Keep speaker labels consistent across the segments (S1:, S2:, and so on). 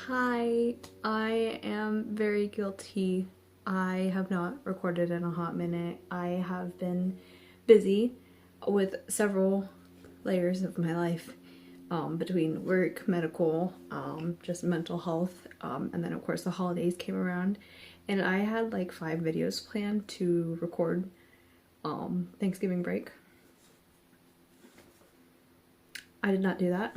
S1: Hi, I am very guilty. I have not recorded in a hot minute. I have been busy with several layers of my life, between work, medical, just mental health, and then of course the holidays came around, and I had like 5 videos planned to record Thanksgiving break. I did not do that.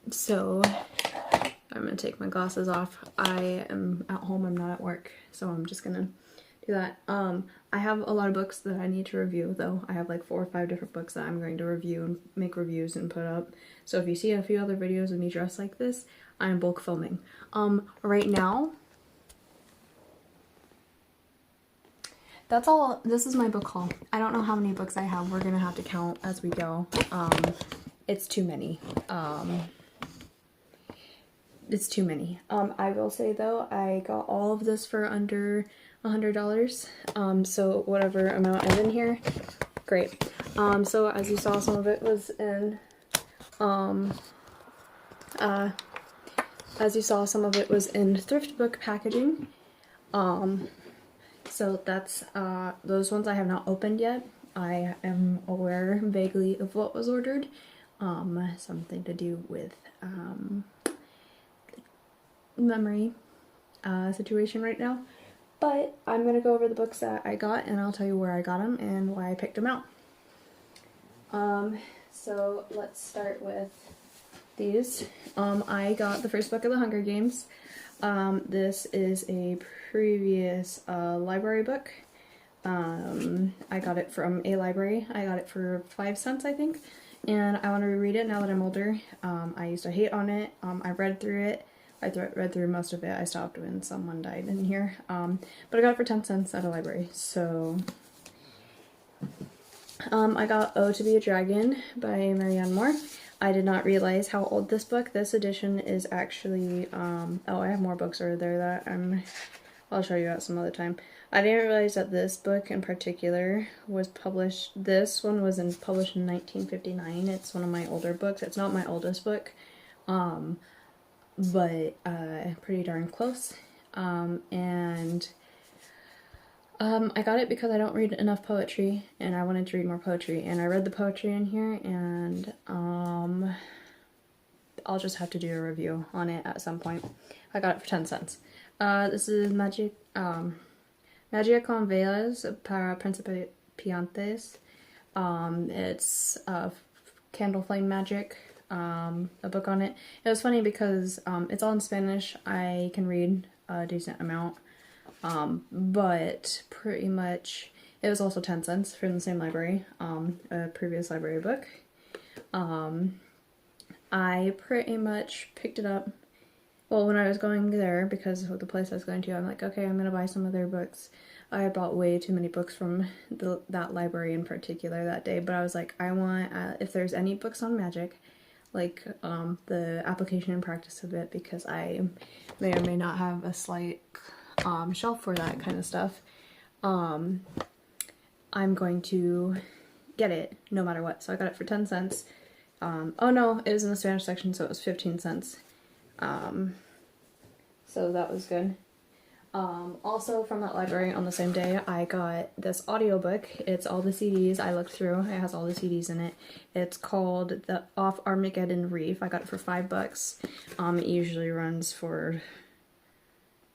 S1: So I'm gonna take my glasses off. I am at home, I'm not at work, so I'm just gonna do that. I have a lot of books that I need to review though. I have like 4 or 5 different books that I'm going to review and make reviews and put up. So if you see a few other videos of me dressed like this, I am bulk filming. Right now, that's all. This is my book haul. I don't know how many books I have. We're gonna have to count as we go. It's too many. It's too many. I will say though, I got all of this for under $100. So whatever amount is in here, great. So as you saw, some of it was in, thrift book packaging. So that's, those ones I have not opened yet. I am aware vaguely of what was ordered. Something to do with, memory situation right now, but I'm gonna go over the books that I got and I'll tell you where I got them and why I picked them out. So let's start with these. I got the first book of the Hunger Games. This is a previous library book. I got it from a library. I got it for 5 cents, I think, and I want to reread it now that I'm older. I used to hate on it. I read through it. I read through most of it. I stopped when someone died in here. But I got it for 10 cents at a library. So, I got Oh to Be a Dragon by Marianne Moore. I did not realize how old this edition is actually, oh, I have more books over there that I'll show you at some other time. I didn't realize that this book in particular was published, this one was published in 1959. It's one of my older books. It's not my oldest book. But pretty darn close. I got it because I don't read enough poetry and I wanted to read more poetry, and I read the poetry in here, and I'll just have to do a review on it at some point. I got it for 10 cents. This is Magia con velas para principiantes. It's candle flame magic. A book on it. It was funny because it's all in Spanish. I can read a decent amount, but pretty much it was also 10 cents from the same library, a previous library book. I pretty much picked it up, well, when I was going there, because of the place I was going to, I'm like, okay, I'm gonna buy some of their books. I bought way too many books from that library in particular that day, but I was like, I want, if there's any books on magic, like the application and practice of it, because I may or may not have a slight shelf for that kind of stuff. I'm going to get it no matter what. So I got it for 10 cents. Oh no, it was in the Spanish section, so it was 15 cents. So that was good. Also from that library on the same day, I got this audiobook. It's all the CDs I looked through. It has all the CDs in it. It's called The Off Armageddon Reef. I got it for $5. It usually runs for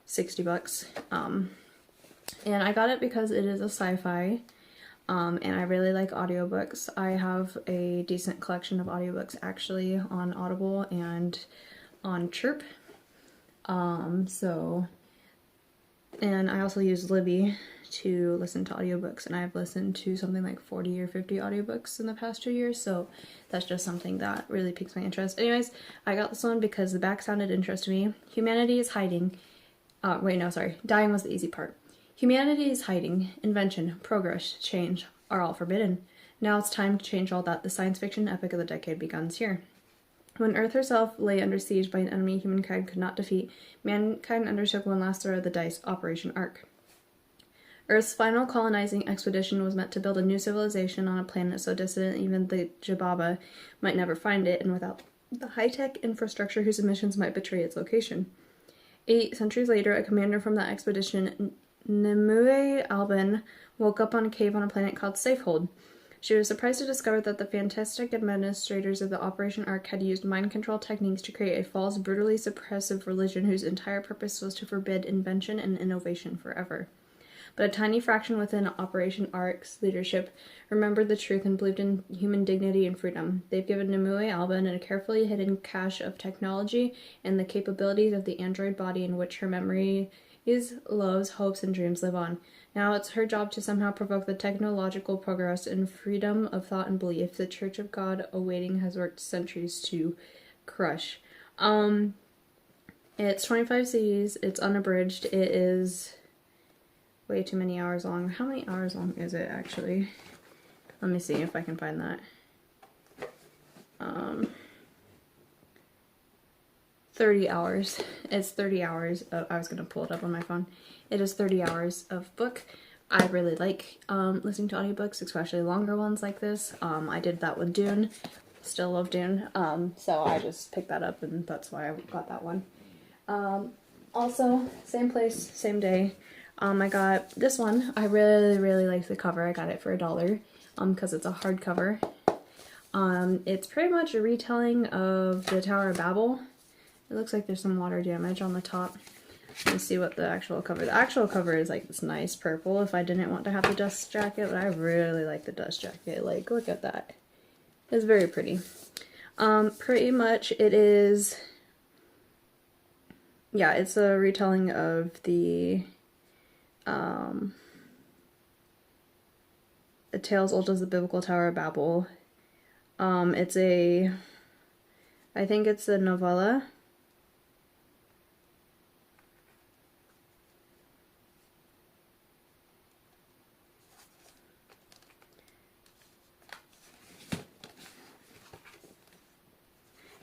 S1: 60 bucks. And I got it because it is a sci-fi, and I really like audiobooks. I have a decent collection of audiobooks actually on Audible and on Chirp. And I also use Libby to listen to audiobooks, and I've listened to something like 40 or 50 audiobooks in the past 2 years, so that's just something that really piques my interest. Anyways, I got this one because the back sounded interesting to me. Humanity is hiding. Dying was the easy part. Humanity is hiding. Invention, progress, change are all forbidden. Now it's time to change all that. The science fiction epic of the decade begins here. When Earth herself lay under siege by an enemy humankind could not defeat, mankind undertook one last throw of the dice, Operation Ark. Earth's final colonizing expedition was meant to build a new civilization on a planet so distant even the Jababa might never find it, and without the high-tech infrastructure whose emissions might betray its location. 8 centuries later, a commander from the expedition, Nimue Alban, woke up on a cave on a planet called Safehold. She was surprised to discover that the fantastic administrators of the Operation Ark had used mind control techniques to create a false, brutally suppressive religion whose entire purpose was to forbid invention and innovation forever. But a tiny fraction within Operation Ark's leadership remembered the truth and believed in human dignity and freedom. They've given Nimue Alban a carefully hidden cache of technology and the capabilities of the android body in which her memories, loves, hopes, and dreams live on. Now it's her job to somehow provoke the technological progress and freedom of thought and belief the Church of God awaiting has worked centuries to crush. It's 25 CDs, it's unabridged, it is way too many hours long. How many hours long is it actually? Let me see if I can find that. 30 hours. It's 30 hours of, I was going to pull it up on my phone. It is 30 hours of book. I really like listening to audiobooks, especially longer ones like this. I did that with Dune. Still love Dune. So I just picked that up and that's why I got that one. Also, same place, same day. I got this one. I really like the cover. I got it for $1 because it's a hardcover. It's pretty much a retelling of the Tower of Babel. It looks like there's some water damage on the top. Let me see what the actual cover. The actual cover is like this nice purple if I didn't want to have the dust jacket, but I really like the dust jacket. Like, look at that. It's very pretty. Pretty much it is, yeah, it's a retelling of the tales old as the biblical Tower of Babel. It's a, I think it's a novella.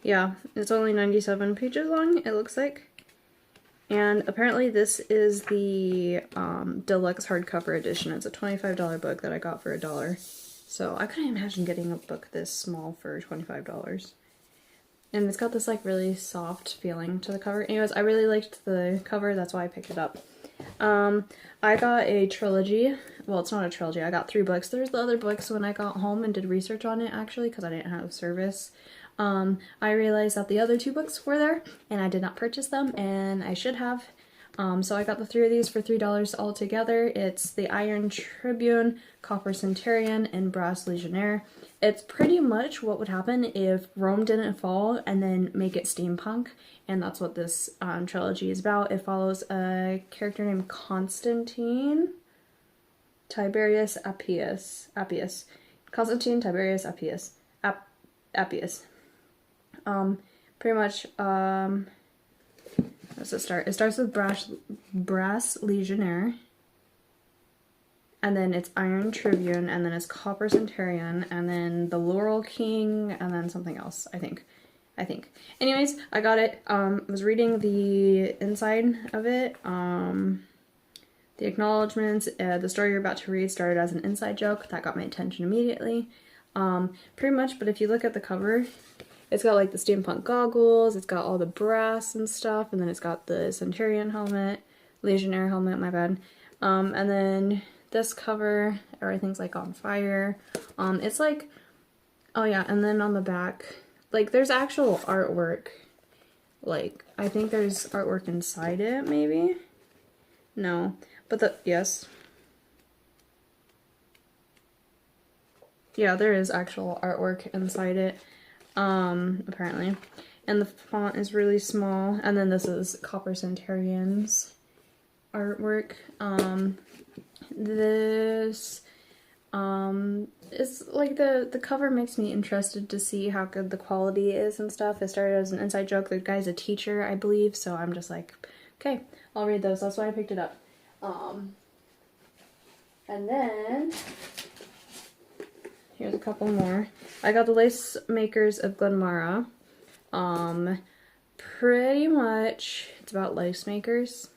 S1: Yeah, it's only 97 pages long, it looks like. And apparently this is the deluxe hardcover edition. It's a $25 book that I got for $1. So I couldn't imagine getting a book this small for $25. And it's got this like really soft feeling to the cover. Anyways, I really liked the cover, that's why I picked it up. I got a trilogy. Well, it's not a trilogy, I got 3 books. There's the other books when I got home and did research on it actually because I didn't have service. I realized that the other 2 books were there and I did not purchase them and I should have. So I got the 3 of these for $3 all together. It's the Iron Tribune, Copper Centurion, and Brass Legionnaire. It's pretty much what would happen if Rome didn't fall and then make it steampunk, and that's what this trilogy is about. It follows a character named Constantine Tiberius Appius. Constantine Tiberius Appius. Appius. Pretty much, let's just start. It starts with Brass Legionnaire, and then it's Iron Tribune, and then it's Copper Centurion, and then the Laurel King, and then something else, I think. Anyways, I got it. Was reading the inside of it, the acknowledgements. The story you're about to read started as an inside joke. That got my attention immediately. Pretty much, but if you look at the cover, it's got like the steampunk goggles, it's got all the brass and stuff, and then it's got the Centurion helmet, Legionnaire helmet, my bad. And then this cover, everything's like on fire. It's like, oh yeah, and then on the back, like there's actual artwork. Like, I think there's artwork inside it, maybe? No, but yes. Yeah, there is actual artwork inside it. Apparently. And the font is really small. And then this is Copper Centurion's artwork. This, it's like the cover makes me interested to see how good the quality is and stuff. It started as an inside joke. The guy's a teacher, I believe, so I'm just like, okay, I'll read those. That's why I picked it up. And then here's a couple more. I got the Lace Makers of Glenmara. Pretty much, it's about lace makers.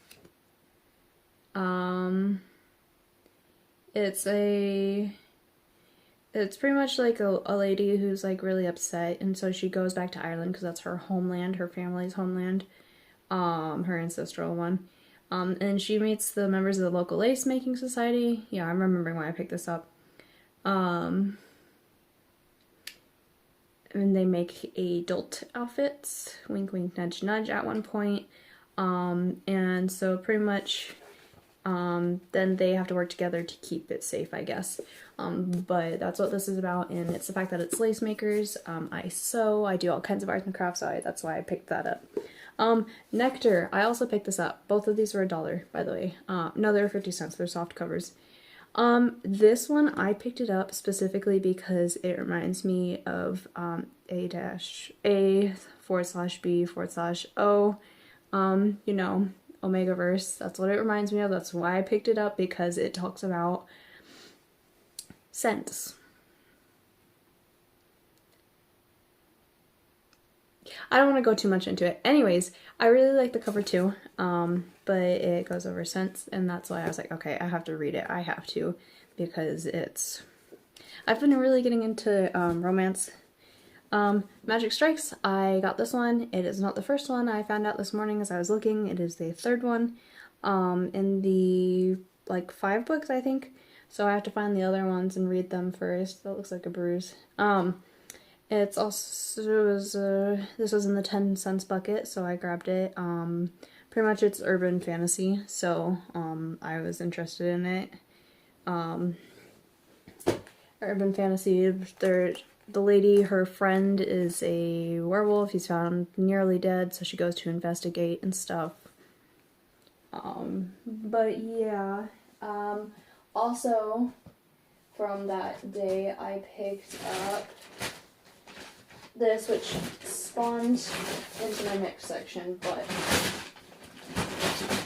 S1: It's a it's pretty much like a lady who's like really upset, and so she goes back to Ireland because that's her homeland, her family's homeland, her ancestral one. And she meets the members of the local lace making society. Yeah, I'm remembering why I picked this up. And they make adult outfits, wink wink nudge nudge at one point. And so pretty much then they have to work together to keep it safe, I guess. But that's what this is about, and it's the fact that it's lace makers. I sew, I do all kinds of arts and crafts, so that's why I picked that up. Nectar, I also picked this up. Both of these were $1, by the way. No, they were 50 cents, they're soft covers. This one, I picked it up specifically because it reminds me of, A-/B/O, you know, Omegaverse. That's what it reminds me of. That's why I picked it up, because it talks about scents. I don't want to go too much into it. Anyways, I really like the cover too, but it goes over scents, and that's why I was like, okay, I have to read it. I have to, because it's... I've been really getting into romance. Magic Strikes, I got this one. It is not the first one. I found out this morning as I was looking. It is the third one in the, like, 5 books, I think. So I have to find the other ones and read them first. That looks like a bruise. It's also, this was in the 10 cents bucket, so I grabbed it. Pretty much it's urban fantasy, so I was interested in it. Urban fantasy, the lady, her friend is a werewolf. He's found nearly dead, so she goes to investigate and stuff. But yeah, also from that day I picked up this, which spawned into my next section, but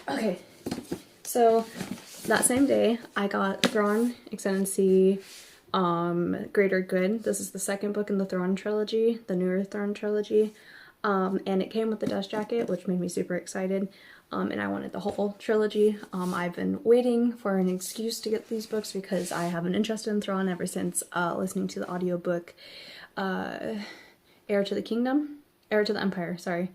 S1: okay, so that same day I got Thrawn Excellency Greater Good. This is the second book in the Thrawn trilogy, the newer Thrawn trilogy, and it came with the dust jacket, which made me super excited, and I wanted the whole trilogy. I've been waiting for an excuse to get these books because I have an interest in Thrawn ever since listening to the audiobook Heir to the Empire, sorry.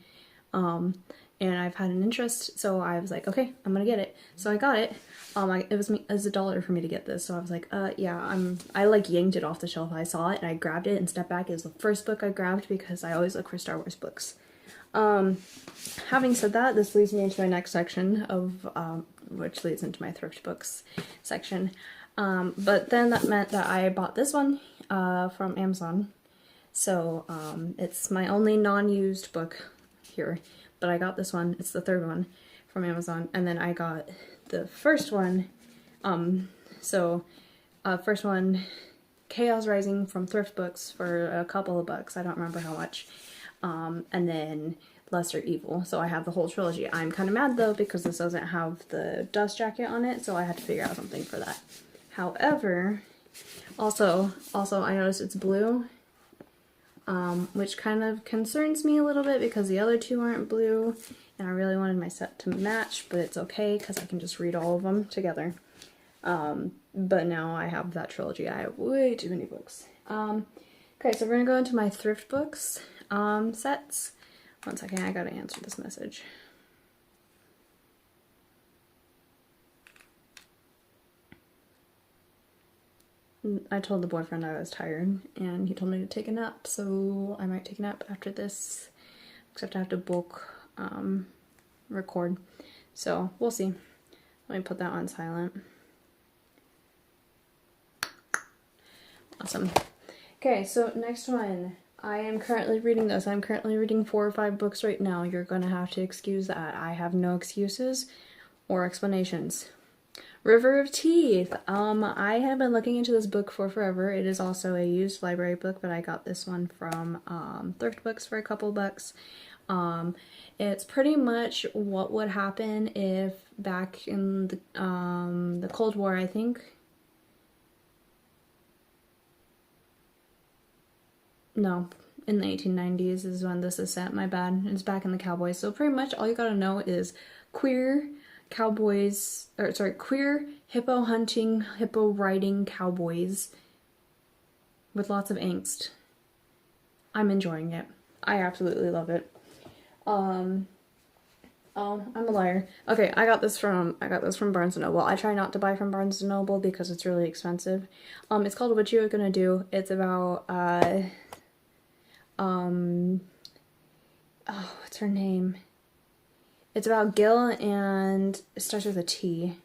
S1: And I've had an interest, so I was like, okay, I'm gonna get it. So I got it. It was $1 for me to get this, so I was like, yeah, I like yanked it off the shelf. I saw it and I grabbed it and stepped back. It was the first book I grabbed because I always look for Star Wars books. Having said that, this leads me into my next section of, which leads into my thrift books section. But then that meant that I bought this one, from Amazon. So, it's my only non-used book here, but I got this one. It's the third one from Amazon, and then I got the first one, first one, Chaos Rising from Thrift Books for a couple of bucks. I don't remember how much, and then Lesser Evil. So I have the whole trilogy. I'm kind of mad though because this doesn't have the dust jacket on it, so I had to figure out something for that. However, also I noticed it's blue, which kind of concerns me a little bit because the other two aren't blue, and I really wanted my set to match, but it's okay because I can just read all of them together. But now I have that trilogy. I have way too many books. Okay, so we're gonna go into my thrift books sets. One second, I gotta answer this message. I told the boyfriend I was tired, and he told me to take a nap, so I might take a nap after this, except I have to bulk record, so we'll see. Let me put that on silent. Awesome. Okay, so next one. I am currently reading this. I'm currently reading 4 or 5 books right now. You're gonna have to excuse that. I have no excuses or explanations. River of Teeth. I have been looking into this book for forever. It is also a used library book, but I got this one from Thrift Books for a couple bucks. It's pretty much what would happen if back in the Cold War, I think. No, in the 1890s is when this is set. My bad. It's back in the cowboys. So pretty much all you gotta know is queer cowboys, or sorry, queer hippo hunting, hippo riding cowboys with lots of angst. I'm enjoying it. I absolutely love it. Oh, I'm a liar. Okay, I got this from Barnes & Noble. I try not to buy from Barnes & Noble because it's really expensive. It's called What You Are Gonna Do. It's about oh, what's her name? It's about Gil, and it starts with a T.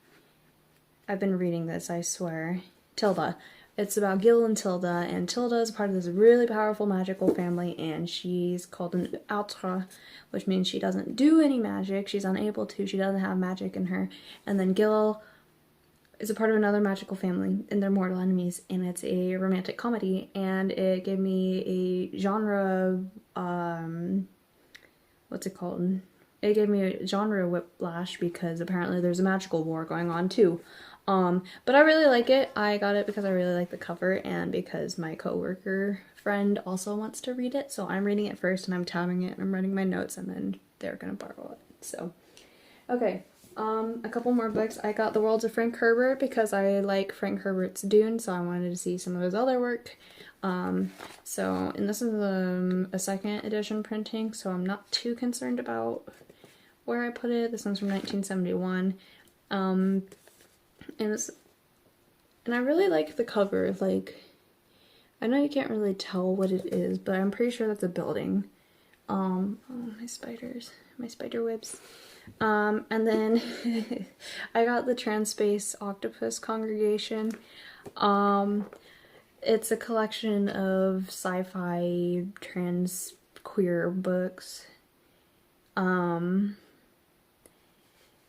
S1: I've been reading this, I swear. Tilda. It's about Gil and Tilda is part of this really powerful magical family, and she's called an outre, which means she doesn't do any magic. She's unable to. She doesn't have magic in her. And then Gil is a part of another magical family, and they're mortal enemies, and it's a romantic comedy, and it gave me a genre, what's it called? It gave me a genre whiplash because apparently there's a magical war going on too. But I really like it. I got it because I really like the cover and because my coworker friend also wants to read it. So I'm reading it first and I'm tabbing it and I'm writing my notes and then they're gonna borrow it. So, okay. A couple more books. I got The Worlds of Frank Herbert because I like Frank Herbert's Dune, so I wanted to see some of his other work. And this is a second edition printing, so I'm not too concerned about where I put it. This one's from 1971. And I really like the cover. Like, I know you can't really tell what it is, but I'm pretty sure that's a building. Oh, my spiders, my spider webs. And then I got the Transspace Octopus Congregation. It's a collection of sci-fi trans queer books.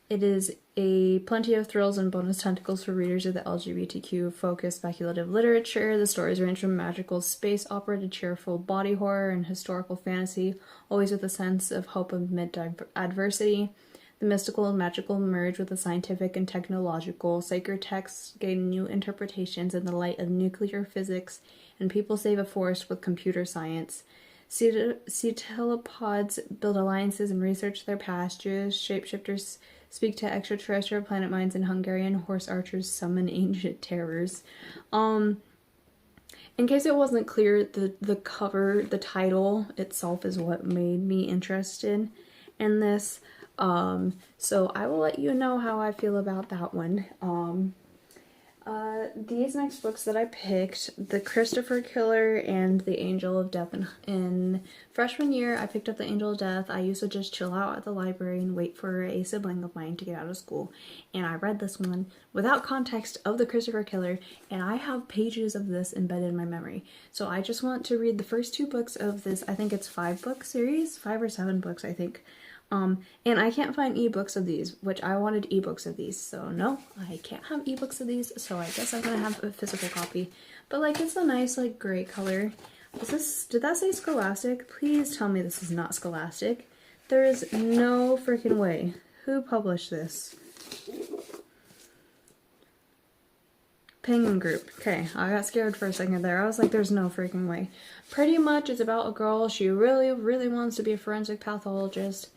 S1: It is a plenty of thrills and bonus tentacles for readers of the LGBTQ-focused speculative literature. The stories range from magical space opera to cheerful body horror and historical fantasy, always with a sense of hope amid adversity. The mystical and magical merge with the scientific and technological. Sacred texts gain new interpretations in the light of nuclear physics, and people save a forest with computer science. Cephalopods build alliances and research their past. Jewish shapeshifters speak to extraterrestrial planet minds, and Hungarian horse archers summon ancient terrors. In case it wasn't clear, the cover, the title itself is what made me interested in this. So I will let you know how I feel about that one. These next books that I picked, The Christopher Killer and The Angel of Death. In freshman year, I picked up The Angel of Death. I used to just chill out at the library and wait for a sibling of mine to get out of school. And I read this one without context of The Christopher Killer, and I have pages of this embedded in my memory. So I just want to read the first two books of this, I think it's 5-book series, 5 or 7 books, I think. And I can't find ebooks of these, which I wanted ebooks of these, so no, I can't have ebooks of these, so I guess I'm gonna have a physical copy. But like, it's a nice like gray color. Did that say Scholastic? Please tell me this is not Scholastic. There is no freaking way. Who published this? Penguin Group. Okay, I got scared for a second there. I was like, there's no freaking way. Pretty much it's about a girl. She really, really wants to be a forensic pathologist.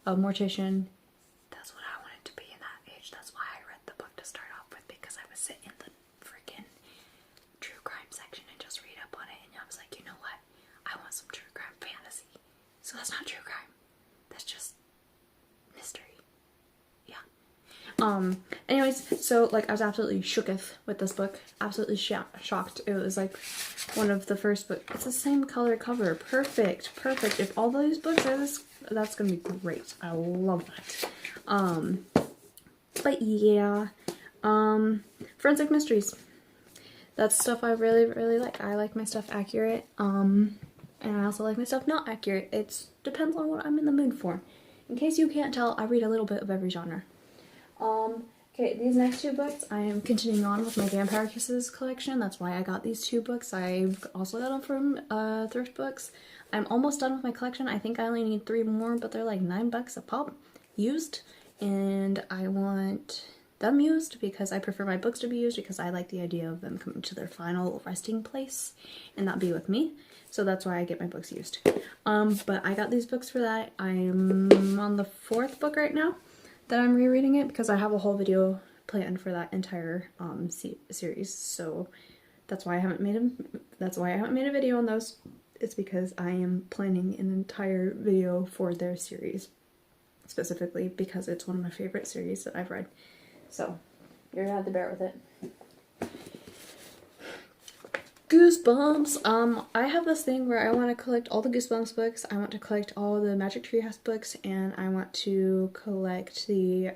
S1: A mortician. That's what I wanted to be in that age. That's why I read the book to start off with, because I would sit in the freaking true crime section and just read up on it, and I was like, you know what? I want some true crime fantasy. So that's not true crime. That's just mystery. Yeah. Anyways, so like I was absolutely shooketh with this book. Absolutely shocked. It was like one of the first books. It's the same color cover. Perfect. Perfect. If all those books are this, that's gonna be great. I love that. But yeah, forensic mysteries. That's stuff I really, really like. I like my stuff accurate. And I also like my stuff not accurate. It depends on what I'm in the mood for. In case you can't tell, I read a little bit of every genre. Okay, these next 2 books, I am continuing on with my Vampire Kisses collection. That's why I got these 2 books. I've also got them from thrift books. I'm almost done with my collection. I think I only need 3 more, but they're like $9 a pop, used. And I want them used because I prefer my books to be used, because I like the idea of them coming to their final resting place and not be with me. So that's why I get my books used. But I got these books for that. I'm on the 4th book right now that I'm rereading it, because I have a whole video planned for that entire series. So That's why I haven't made a video on those. It's because I am planning an entire video for their series, specifically because it's one of my favorite series that I've read. So you're gonna have to bear with it. Goosebumps. I have this thing where I want to collect all the Goosebumps books. I want to collect all the Magic Tree House books, and I want to collect the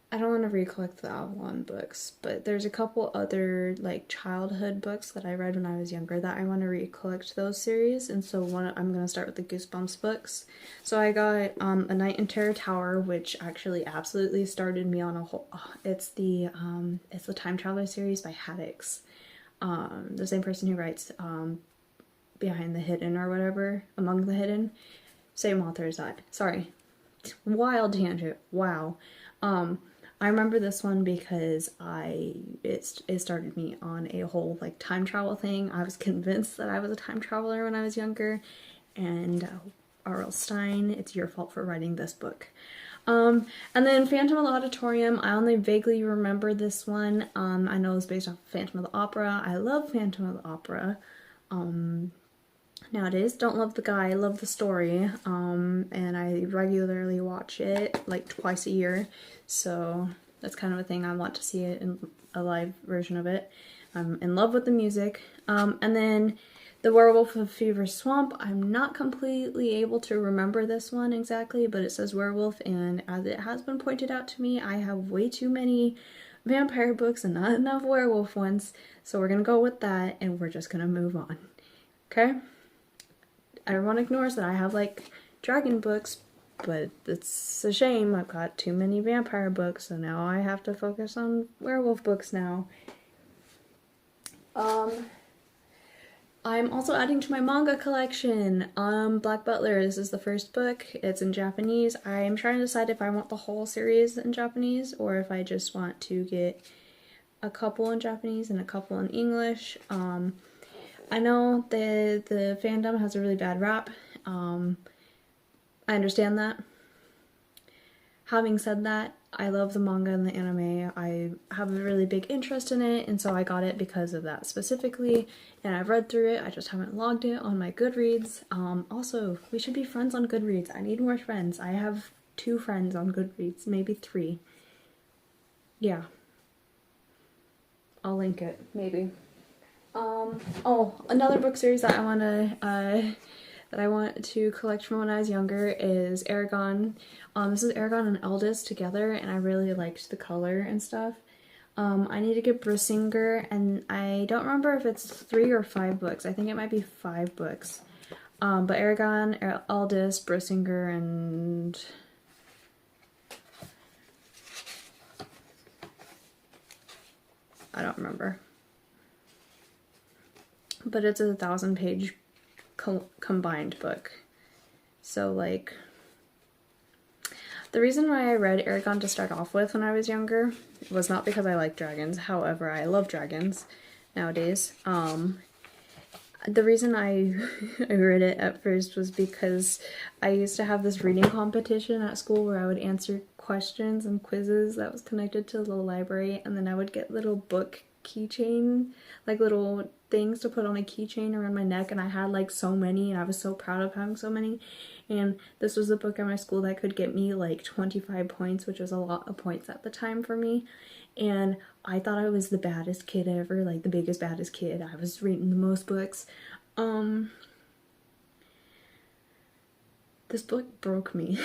S1: I don't want to recollect the Avalon books, but there's a couple other like childhood books that I read when I was younger that I want to recollect those series, and so I'm gonna start with the Goosebumps books. So I got A Night in Terror Tower, which actually absolutely started me on a whole. It's the Time Traveler series by Haddix, the same person who writes Behind the Hidden or whatever, Among the Hidden, same author as that. Sorry, wild tangent. Wow. I remember this one because it started me on a whole like time travel thing. I was convinced that I was a time traveler when I was younger, and R.L. Stine, it's your fault for writing this book. And then Phantom of the Auditorium, I only vaguely remember this one. I know it's based off Phantom of the Opera. I love Phantom of the Opera. Nowadays, don't love the guy, love the story, and I regularly watch it like twice a year, so that's kind of a thing. I want to see it in a live version of it. I'm in love with the music. And then The Werewolf of Fever Swamp, I'm not completely able to remember this one exactly, but it says werewolf, and as it has been pointed out to me, I have way too many vampire books and not enough werewolf ones, so we're gonna go with that, and we're just gonna move on, okay? Everyone ignores that I have like dragon books, but it's a shame. I've got too many vampire books, so now I have to focus on werewolf books now. I'm also adding to my manga collection. Black Butler, this is the first book. It's in Japanese. I'm trying to decide if I want the whole series in Japanese or if I just want to get a couple in Japanese and a couple in English. I know the fandom has a really bad rap. I understand that. Having said that, I love the manga and the anime. I have a really big interest in it, and so I got it because of that specifically, and I've read through it. I just haven't logged it on my Goodreads. Also, we should be friends on Goodreads. I need more friends. I have 2 friends on Goodreads, maybe 3. Yeah. I'll link it, maybe. Oh, another book series that I want to collect from when I was younger is Aragon. This is Aragon and Eldest together, and I really liked the color and stuff. I need to get Brissinger, and I don't remember if it's 3 or 5 books. I think it might be 5 books. But Aragon, Eldest, Brissinger, and I don't remember. But it's a 1,000-page combined book. So, like, the reason why I read Aragon to start off with when I was younger was not because I like dragons. However, I love dragons nowadays. The reason I read it at first was because I used to have this reading competition at school where I would answer questions and quizzes that was connected to the library, and then I would get little book keychain, like little things to put on a keychain around my neck, and I had like so many, and I was so proud of having so many. And this was the book at my school that could get me like 25 points, which was a lot of points at the time for me. And I thought I was the baddest kid ever, like the biggest baddest kid. I was reading the most books. This book broke me.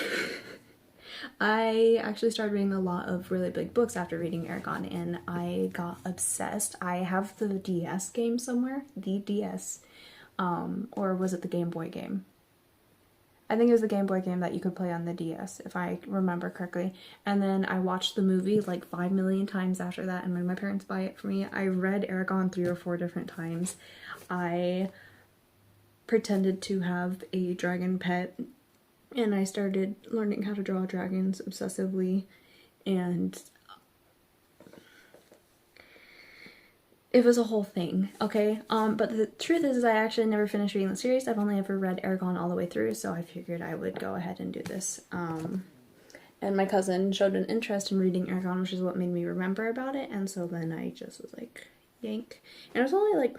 S1: I actually started reading a lot of really big books after reading Aragon, and I got obsessed. I have the DS game somewhere, the DS, or was it the Game Boy game? I think it was the Game Boy game that you could play on the DS, if I remember correctly. And then I watched the movie like 5 million times after that, and made my parents buy it for me. I read Aragon 3 or 4 different times. I pretended to have a dragon pet, and I started learning how to draw dragons obsessively, and it was a whole thing, okay? But the truth is I actually never finished reading the series. I've only ever read Aragon all the way through, so I figured I would go ahead and do this. And And my cousin showed an interest in reading Aragon, which is what made me remember about it. And so then I just was like, yank. And it was only like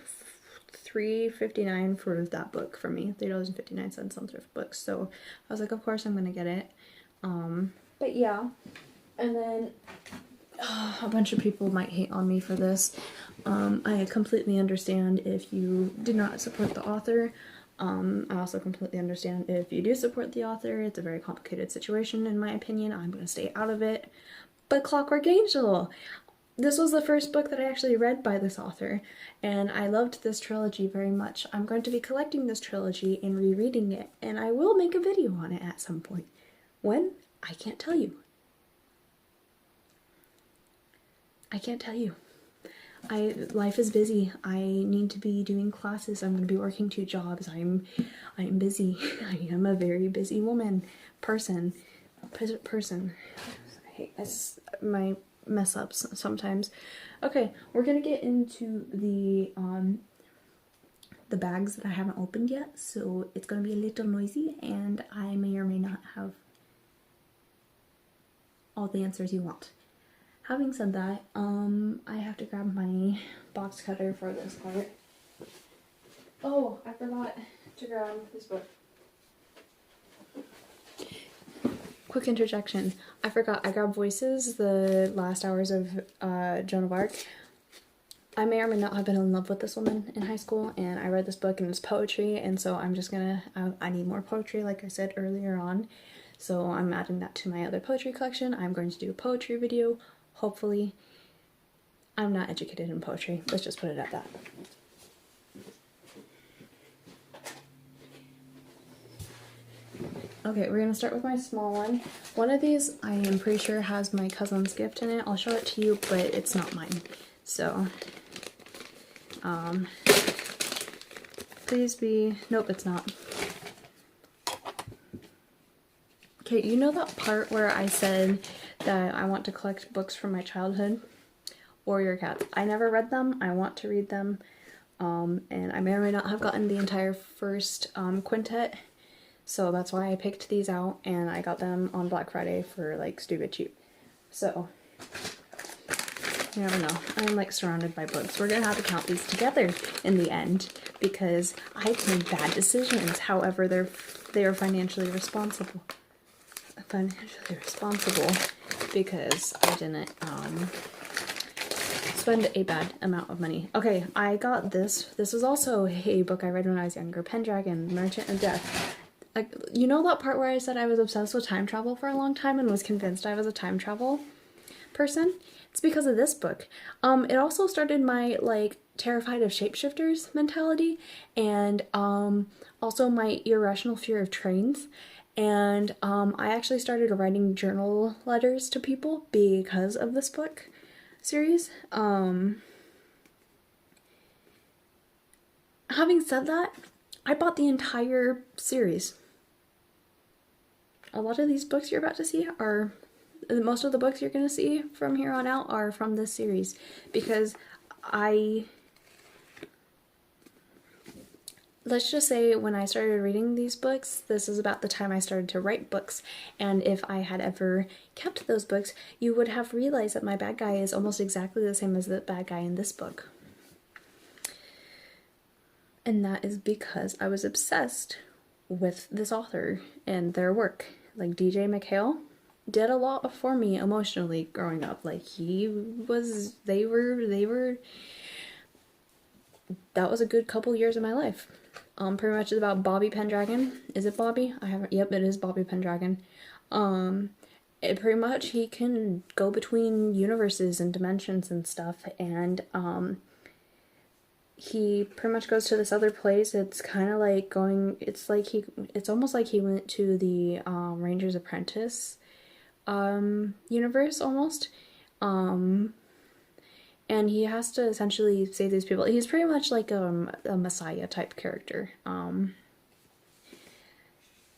S1: $3.59 for that book for me. $3.59 on thrift books. So I was like, of course I'm gonna get it. But yeah. And then a bunch of people might hate on me for this. I completely understand if you did not support the author. I also completely understand if you do support the author. It's a very complicated situation in my opinion. I'm going to stay out of it. But Clockwork Angel! This was the first book that I actually read by this author, and I loved this trilogy very much. I'm going to be collecting this trilogy and rereading it, and I will make a video on it at some point. When? I can't tell you. I can't tell you. Life is busy. I need to be doing classes. I'm going to be working 2 jobs. I'm busy. I am a very busy person. I hate this, my mess ups sometimes. Okay, we're gonna get into the bags that I haven't opened yet, so it's gonna be a little noisy, and I may or may not have all the answers you want. Having said that, I have to grab my box cutter for this part. Oh, I forgot to grab this book. Quick interjection. I forgot, I grabbed Voices, the last hours of Joan of Arc. I may or may not have been in love with this woman in high school, and I read this book and it's poetry, and so I'm just gonna, I need more poetry like I said earlier on. So I'm adding that to my other poetry collection. I'm going to do a poetry video, hopefully. I'm not educated in poetry, let's just put it at that. Okay, we're gonna start with my small one. One of these I am pretty sure has my cousin's gift in it. I'll show it to you, but it's not mine. So, please be, nope, it's not. Okay, you know that part where I said that I want to collect books from my childhood? Warrior Cats. I never read them, I want to read them, and I may or may not have gotten the entire first quintet. So that's why I picked these out, and I got them on Black Friday for like stupid cheap. So, you never know. I'm like surrounded by books. We're gonna have to count these together in the end because I made bad decisions. However, they are financially responsible. Because I didn't spend a bad amount of money. Okay, I got this. This is also a book I read when I was younger. Pendragon, Merchant of Death. Like, you know that part where I said I was obsessed with time travel for a long time and was convinced I was a time travel person? It's because of this book. It also started my, like, terrified of shapeshifters mentality, and also my irrational fear of trains. And I actually started writing journal letters to people because of this book series. Having said that, I bought the entire series. A lot of these books you're about to see are, most of the books you're going to see from here on out are from this series, because let's just say when I started reading these books, this is about the time I started to write books, and if I had ever kept those books, you would have realized that my bad guy is almost exactly the same as the bad guy in this book. And that is because I was obsessed with this author and their work. Like, DJ McHale did a lot for me emotionally growing up. Like, that was a good couple years of my life. Pretty much it's about Bobby Pendragon. Is it Bobby? Yep, it is Bobby Pendragon. Pretty much he can go between universes and dimensions and stuff, and, he pretty much goes to this other place. It's kind of like it's almost like he went to the Ranger's Apprentice universe almost. And he has to essentially save these people. He's pretty much like a messiah type character.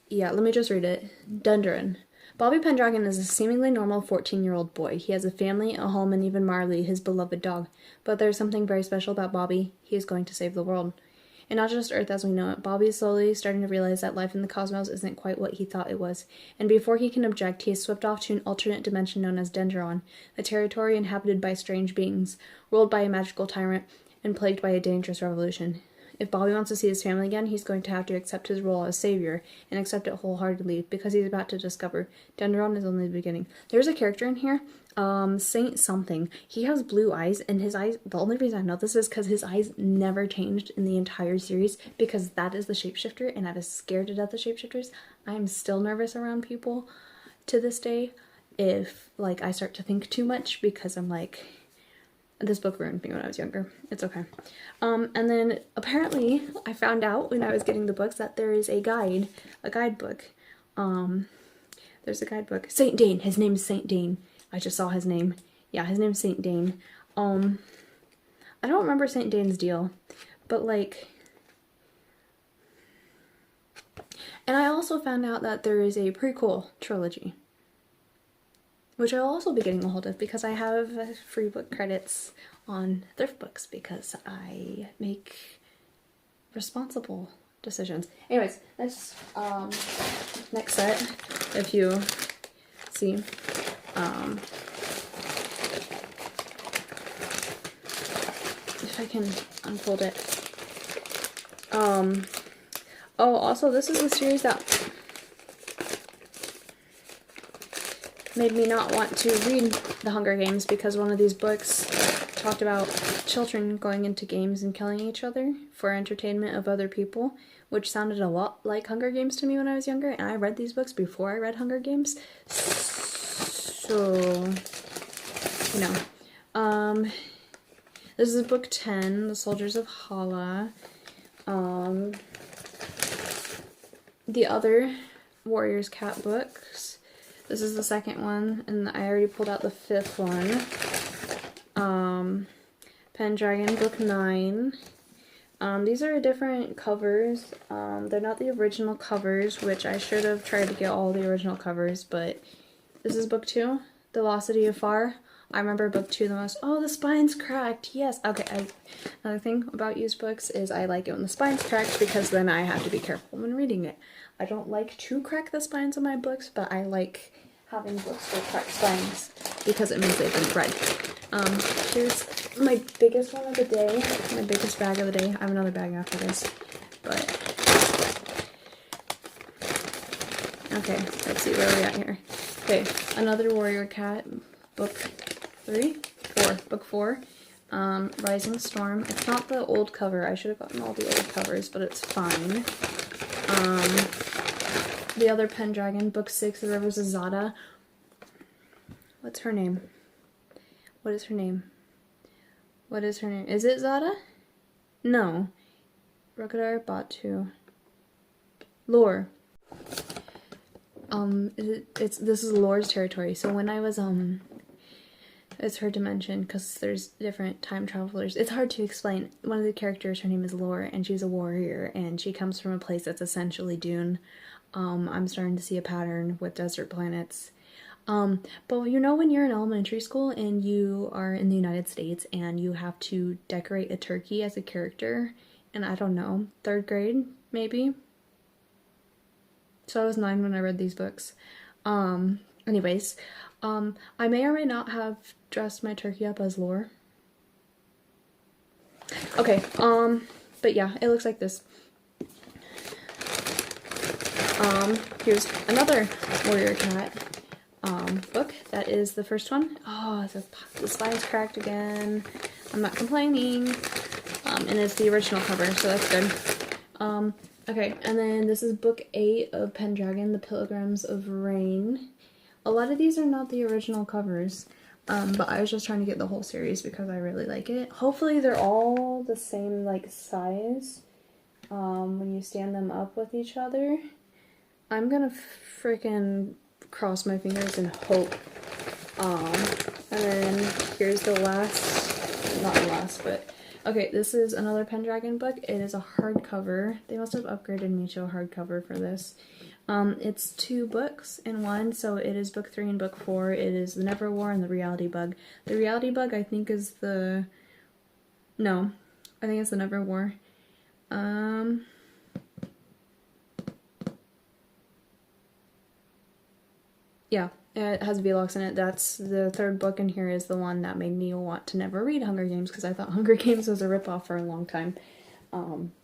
S1: Yeah, let me just read it. Dundren. Bobby Pendragon is a seemingly normal 14-year-old boy. He has a family, a home, and even Marley, his beloved dog. But there's something very special about Bobby. He is going to save the world. and not just Earth as we know it. Bobby is slowly starting to realize that life in the cosmos isn't quite what he thought it was, and before he can object, he is swept off to an alternate dimension known as Dendron, a territory inhabited by strange beings, ruled by a magical tyrant, and plagued by a dangerous revolution. If Bobby wants to see his family again, he's going to have to accept his role as savior, and accept it wholeheartedly, because he's about to discover Dendron is only the beginning. There's a character in here, Saint something. He has blue eyes, and his eyes, the only reason I know this is because his eyes never changed in the entire series, because that is the shapeshifter, and I was scared to death of shapeshifters. I'm still nervous around people to this day if, like, I start to think too much, because I'm like, this book ruined me when I was younger. It's okay. And then apparently I found out when I was getting the books that there is a guidebook. There's a guidebook. Saint Dane. His name is Saint Dane. I just saw his name. Yeah, his name's Saint Dane. I don't remember Saint Dane's deal, but like, and I also found out that there is a prequel trilogy, which I'll also be getting a hold of because I have free book credits on thrift books because I make responsible decisions. Anyways, this next set, if you see, if I can unfold it. Oh, also this is the series that made me not want to read The Hunger Games, because one of these books talked about children going into games and killing each other for entertainment of other people, which sounded a lot like Hunger Games to me when I was younger, and I read these books before I read Hunger Games, so, you know. This is book 10, The Soldiers of Hala. The other Warriors Cat books. This is the second one, and I already pulled out the fifth one. Pendragon, book 9. These are different covers. They're not the original covers, which I should have tried to get all the original covers, but this is book 2, The Lost City of Far. I remember book 2 the most. Oh, the spine's cracked. Yes. Okay. Another thing about used books is I like it when the spine's cracked, because then I have to be careful when reading it. I don't like to crack the spines of my books, but I like having books with cracked spines because it means they've been read. Here's my biggest one of the day, my biggest bag of the day. I have another bag after this, but okay, let's see where we're at here. Okay, another Warrior Cat, book 4, Rising Storm. It's not the old cover. I should have gotten all the old covers, but it's fine. The other Pendragon, book 6, The Rivers of Zada. What's her name? What is her name? What is her name? Is it Zada? No. Rukadar, Batu. Lore. This is Lore's territory. So when I was, it's her dimension because there's different time travelers. It's hard to explain. One of the characters, her name is Lore, and she's a warrior, and she comes from a place that's essentially Dune. I'm starting to see a pattern with desert planets. But you know when you're in elementary school and you are in the United States and you have to decorate a turkey as a character, and I don't know, 3rd grade, maybe? So I was 9 when I read these books. Anyways, I may or may not have dressed my turkey up as Lore. Okay, but yeah, it looks like this. Here's another Warrior Cat book. That is the first one. Oh, the spine's cracked again. I'm not complaining. And it's the original cover, so that's good. Okay, and then this is book 8 of Pendragon, The Pilgrims of Rain. A lot of these are not the original covers, but I was just trying to get the whole series because I really like it. Hopefully they're all the same, like, size when you stand them up with each other. I'm gonna freaking cross my fingers and hope. And then here's the last, not the last, but okay, this is another Pendragon book. It is a hardcover. They must have upgraded me to a hardcover for this. It's 2 books in one, so it is book 3 and book 4. It is The Never War and The Reality Bug. The Reality Bug, I think, is the... No, I think it's The Never War. Yeah, it has vlogs in it. That's the third book in here, is the one that made me want to never read Hunger Games, because I thought Hunger Games was a ripoff for a long time.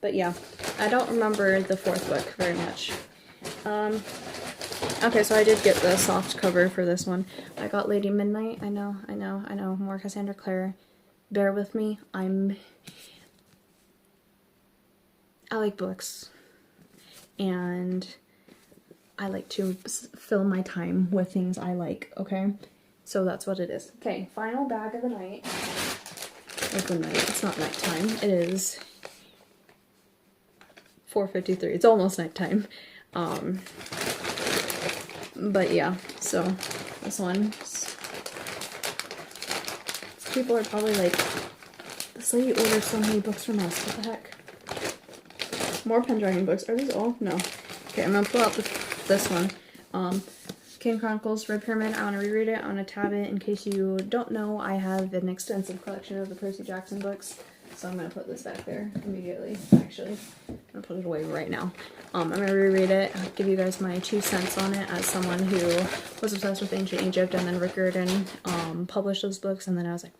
S1: But yeah, I don't remember the fourth book very much. Okay, so I did get the soft cover for this one. I got Lady Midnight. I know, more Cassandra Clare. Bear with me. I like books, and I like to fill my time with things I like, okay? So that's what it is. Okay, final bag of the night. Of the night. It's not nighttime. It is 4:53. It's almost nighttime. But yeah, so this one. People are probably like, this lady orders so many books from us. What the heck? More Pendragon books. Are these all? No. Okay, I'm gonna pull out this one. Kane Chronicles, Red Pyramid. I want to reread it. I want to tab it. In case you don't know, I have an extensive collection of the Percy Jackson books. So I'm going to put this back there immediately, actually. I'm going to put it away right now. I'm going to reread it. I'll give you guys my 2 cents on it as someone who was obsessed with ancient Egypt, and then Rick Riordan published those books, and then I was like,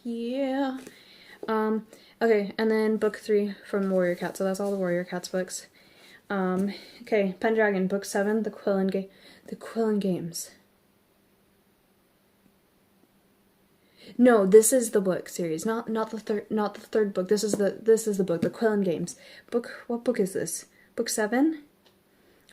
S1: yeah. Okay, and then book 3 from Warrior Cat. So that's all the Warrior Cats books. Okay, Pendragon, book 7, The Quillen Games. No, this is the book series, not the third book. This is the book, The Quillen Games. What book is this? Book 7?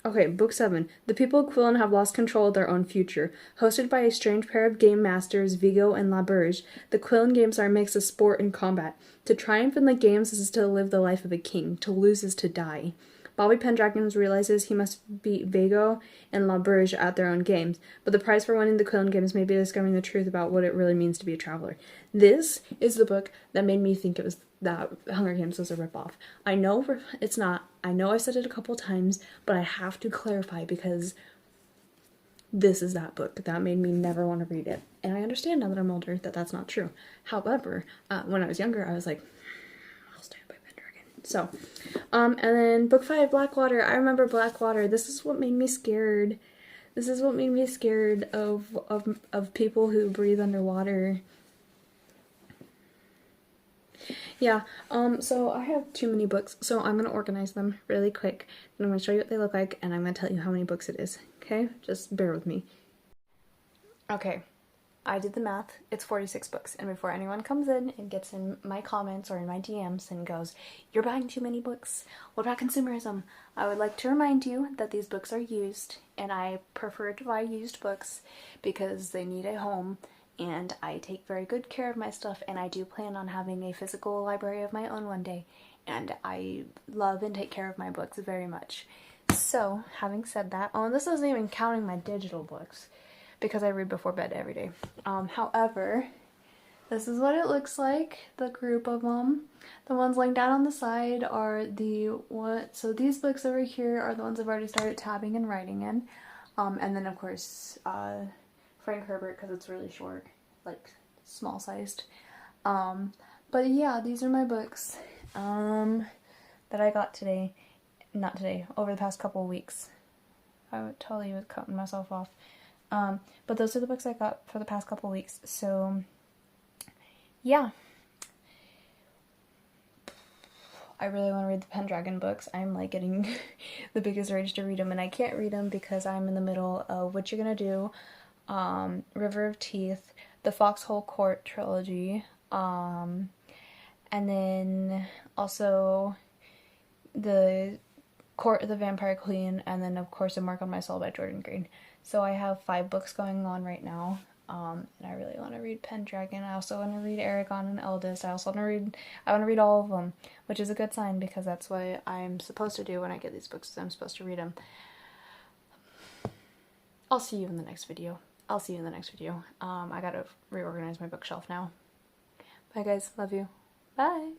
S1: Okay, book 7. The people of Quillen have lost control of their own future. Hosted by a strange pair of game masters, Vigo and Laberge, the Quillen Games are a mix of sport and combat. To triumph in the games is to live the life of a king. To lose is to die. Bobby Pendragon realizes he must beat Vigo and Laberge at their own games, but the prize for winning the Quillen Games may be discovering the truth about what it really means to be a traveler. This is the book that made me think it was that Hunger Games was a ripoff. I know it's not. I know I've said it a couple times, but I have to clarify because this is that book that made me never want to read it. And I understand now that I'm older that that's not true. However, when I was younger, I was like, I'll stand by Pendragon. So, and then book 5, Blackwater. I remember Blackwater. This is what made me scared. This is what made me scared of people who breathe underwater. Yeah, so I have too many books, so I'm going to organize them really quick, and I'm going to show you what they look like, and I'm going to tell you how many books it is, okay? Just bear with me. Okay, I did the math. It's 46 books, and before anyone comes in and gets in my comments or in my DMs and goes, you're buying too many books, what about consumerism? I would like to remind you that these books are used, and I prefer to buy used books because they need a home, and I take very good care of my stuff, and I do plan on having a physical library of my own one day, and I love and take care of my books very much. So, having said that, oh, and this isn't even counting my digital books, because I read before bed every day. However, this is what it looks like, the group of them. The ones laying down on the side are so these books over here are the ones I've already started tabbing and writing in. And then of course, Frank Herbert, because it's really short, like small sized. But yeah, these are my books that I got today. Not today, over the past couple of weeks. I would totally was cutting myself off. But those are the books I got for the past couple of weeks. So yeah. I really want to read the Pendragon books. I'm like getting the biggest rage to read them, and I can't read them because I'm in the middle of What You're Gonna Do, River of Teeth, the Foxhole Court trilogy, and then also the Court of the Vampire Queen, and then of course A Mark on My Soul by Jordan Green. So I have 5 books going on right now, and I really want to read Pendragon. I also want to read Aragon and Eldest. I want to read all of them, which is a good sign because that's what I'm supposed to do when I get these books. I'm supposed to read them. I'll see you in the next video. I gotta reorganize my bookshelf now. Bye guys, love you. Bye!